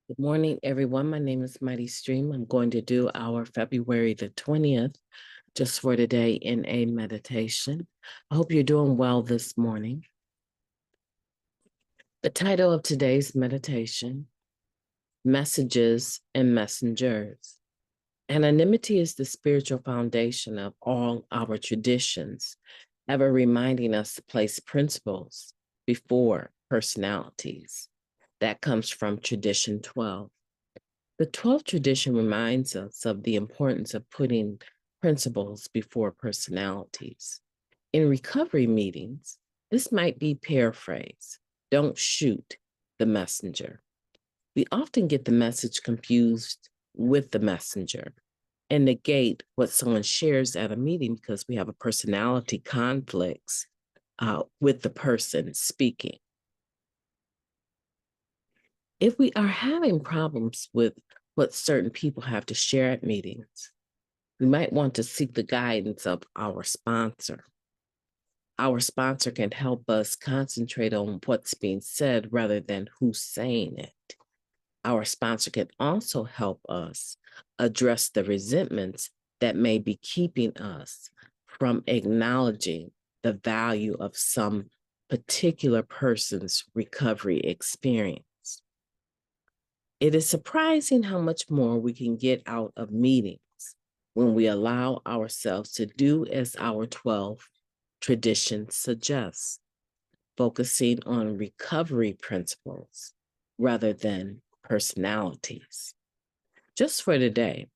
Good morning, everyone. My name is MightyStream. I'm going to do our February the 20th, just for today, in a meditation. I hope you're doing well this morning. The title of today's meditation, Messages and Messengers. Anonymity is the spiritual foundation of all our traditions, ever reminding us to place principles before personalities. That comes from Tradition 12. The 12th tradition reminds us of the importance of putting principles before personalities. In recovery meetings, this might be paraphrased: don't shoot the messenger. We often get the message confused with the messenger and negate what someone shares at a meeting because we have a personality conflicts with the person speaking. If we are having problems with what certain people have to share at meetings, we might want to seek the guidance of our sponsor. Our sponsor can help us concentrate on what's being said rather than who's saying it. Our sponsor can also help us address the resentments that may be keeping us from acknowledging the value of some particular person's recovery experience. It is surprising how much more we can get out of meetings when we allow ourselves to do as our 12th tradition suggests, focusing on recovery principles rather than personalities. Just for today,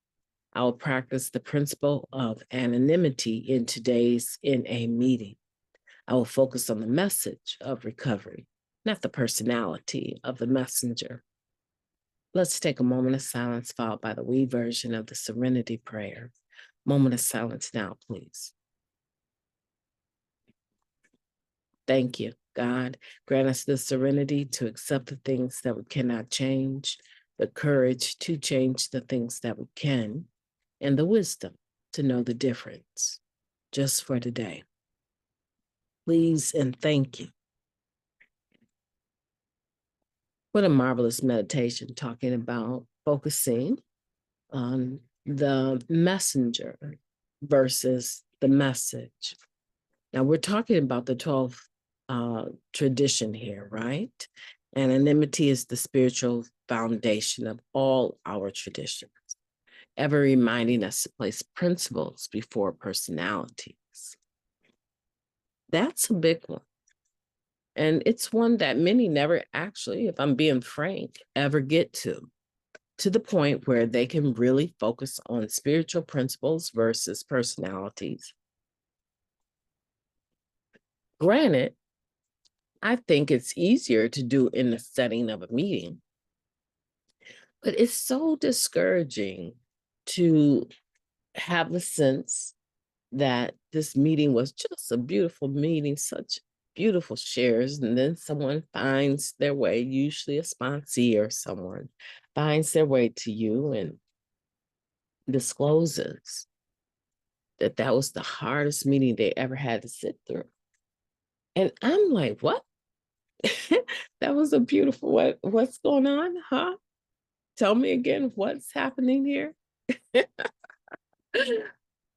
I will practice the principle of anonymity in today's NA meeting. I will focus on the message of recovery, not the personality of the messenger. Let's take a moment of silence followed by the we version of the Serenity Prayer. Moment of silence now, please. Thank you, God. Grant us the serenity to accept the things that we cannot change, the courage to change the things that we can, and the wisdom to know the difference. Just for today. Please and thank you. What a marvelous meditation, talking about focusing on the messenger versus the message. Now, we're talking about the 12th tradition here, right? Anonymity is the spiritual foundation of all our traditions, ever reminding us to place principles before personalities. That's a big one. And it's one that many never actually, if I'm being frank, ever get to the point where they can really focus on spiritual principles versus personalities. Granted, I think it's easier to do in the setting of a meeting, but it's so discouraging to have the sense that this meeting was just a beautiful meeting, such beautiful shares, and then someone finds their way, usually a sponsee or someone, finds their way to you and discloses that that was the hardest meeting they ever had to sit through. And I'm like, what? That was a beautiful, what's going on, huh? Tell me again, what's happening here?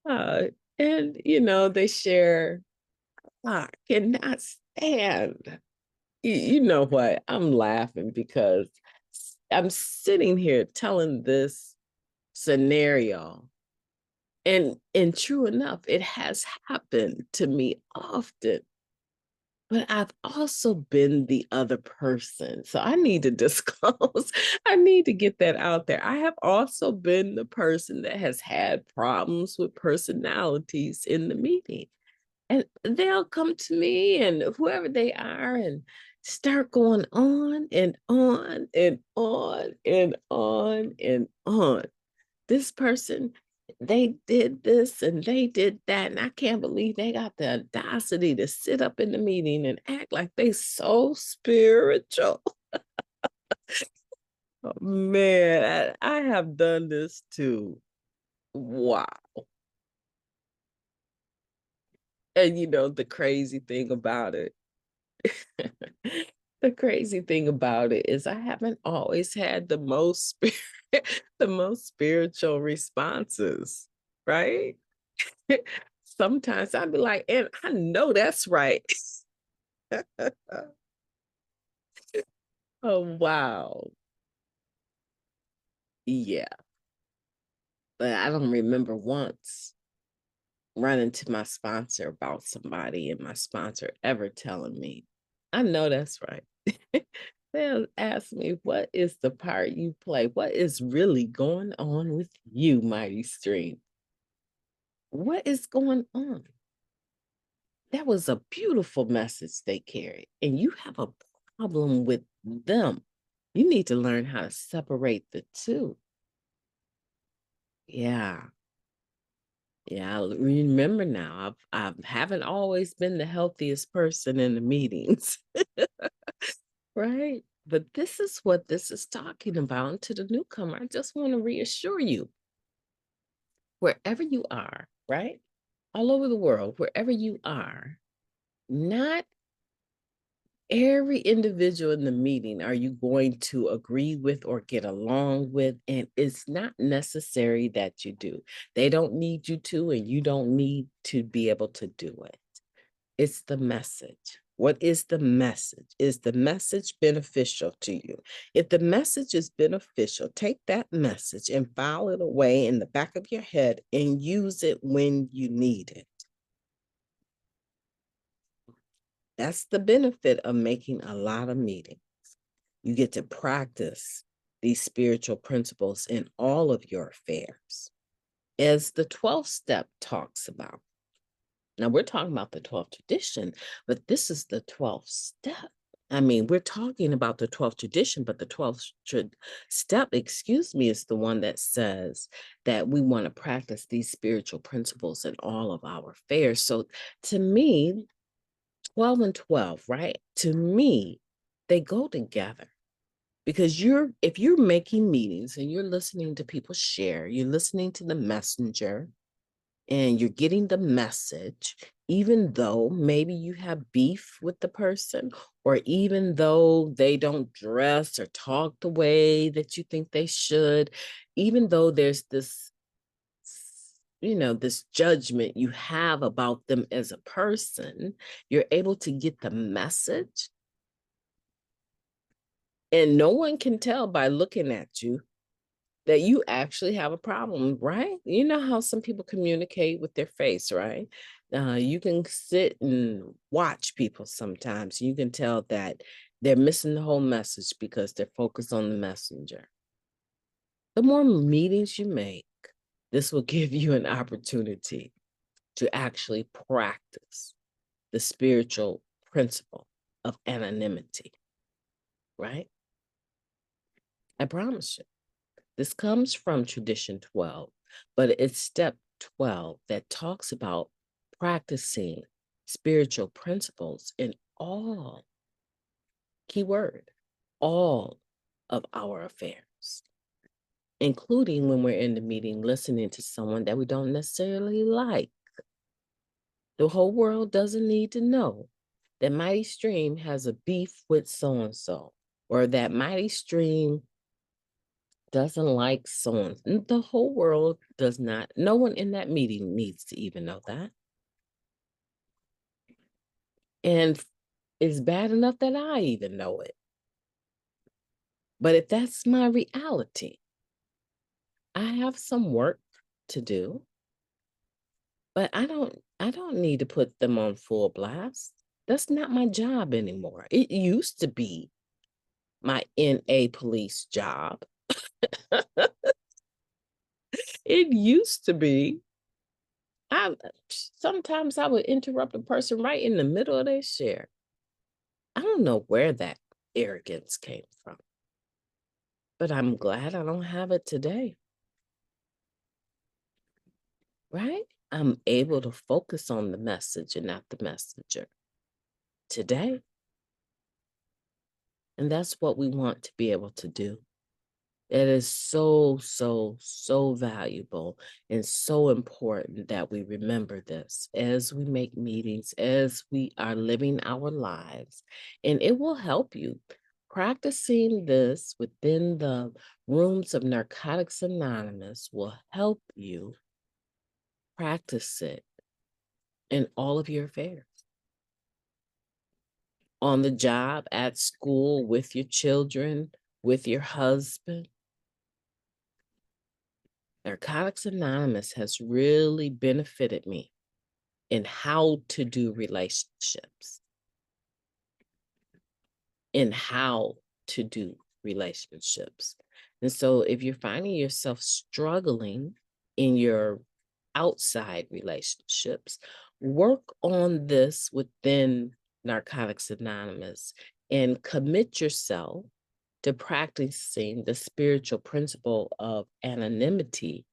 uh, and, they share, I cannot stand. You know what? I'm laughing because I'm sitting here telling this scenario. And true enough, it has happened to me often. But I've also been the other person. So I need to disclose. I need to get that out there. I have also been the person that has had problems with personalities in the meeting. And they'll come to me and whoever they are and start going on and on and on and on and on. This person, they did this and they did that. And I can't believe they got the audacity to sit up in the meeting and act like they so spiritual. Oh, man, I have done this too. Wow. And the crazy thing about it, The crazy thing about it is I haven't always had the most the most spiritual responses, right? Sometimes I'd be like, and I know that's right. Oh, wow. Yeah. But I don't remember once running to my sponsor about somebody and my sponsor ever telling me, I know that's right. They'll ask me, what is the part you play? What is really going on with you, Mighty Stream? What is going on? That was a beautiful message they carried, and you have a problem with them. You need to learn how to separate the two. Yeah. Yeah, I remember now. I haven't always been the healthiest person in the meetings, right? But this is what this is talking about. And to the newcomer, I just want to reassure you, wherever you are, right? All over the world, wherever you are, not every individual in the meeting are you going to agree with or get along with. And it's not necessary that you do. They don't need you to, and you don't need to be able to do it. It's the message. What is the message? Is the message beneficial to you? If the message is beneficial, take that message and file it away in the back of your head and use it when you need it. That's the benefit of making a lot of meetings. You get to practice these spiritual principles in all of your affairs. As the 12th step talks about. Now, we're talking about the 12th tradition, but this is the 12th step. I mean, we're talking about the 12th tradition, but the 12th step, is the one that says that we want to practice these spiritual principles in all of our affairs. So to me, 12 and 12, right? To me, they go together. Because if you're making meetings and you're listening to people share, you're listening to the messenger, and you're getting the message, even though maybe you have beef with the person, or even though they don't dress or talk the way that you think they should, even though there's this, this judgment you have about them as a person, you're able to get the message. And no one can tell by looking at you that you actually have a problem, right? You know how some people communicate with their face, right? You can sit and watch people sometimes. You can tell that they're missing the whole message because they're focused on the messenger. The more meetings you make, this will give you an opportunity to actually practice the spiritual principle of anonymity, right? I promise you. This comes from Tradition 12, but it's step 12 that talks about practicing spiritual principles in all, keyword, all of our affairs, including when we're in the meeting listening to someone that we don't necessarily like. The whole world doesn't need to know that Mighty Stream has a beef with so-and-so, or that Mighty Stream doesn't like so and the whole world does not. No one in that meeting needs to even know that. And it's bad enough that I even know it. But if that's my reality, I have some work to do, but I don't need to put them on full blast. That's not my job anymore. It used to be my NA police job. It used to be. Sometimes I would interrupt a person right in the middle of their share. I don't know where that arrogance came from, but I'm glad I don't have it today, right? I'm able to focus on the message and not the messenger today. And that's what we want to be able to do. It is so, so, so valuable and so important that we remember this as we make meetings, as we are living our lives, and it will help you. Practicing this within the rooms of Narcotics Anonymous will help you practice it in all of your affairs. On the job, at school, with your children, with your husband. Narcotics Anonymous has really benefited me in how to do relationships, in how to do relationships. And so if you're finding yourself struggling in your outside relationships, work on this within Narcotics Anonymous and commit yourself to practicing the spiritual principle of anonymity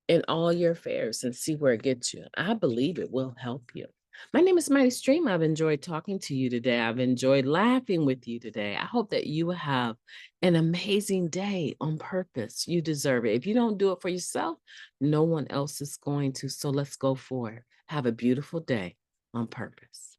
in all your affairs and see where it gets you. I believe it will help you. My name is Mighty Stream. I've enjoyed talking to you today. I've enjoyed laughing with you today. I hope that you will have an amazing day on purpose. You deserve it. If you don't do it for yourself, no one else is going to. So let's go for it. Have a beautiful day on purpose.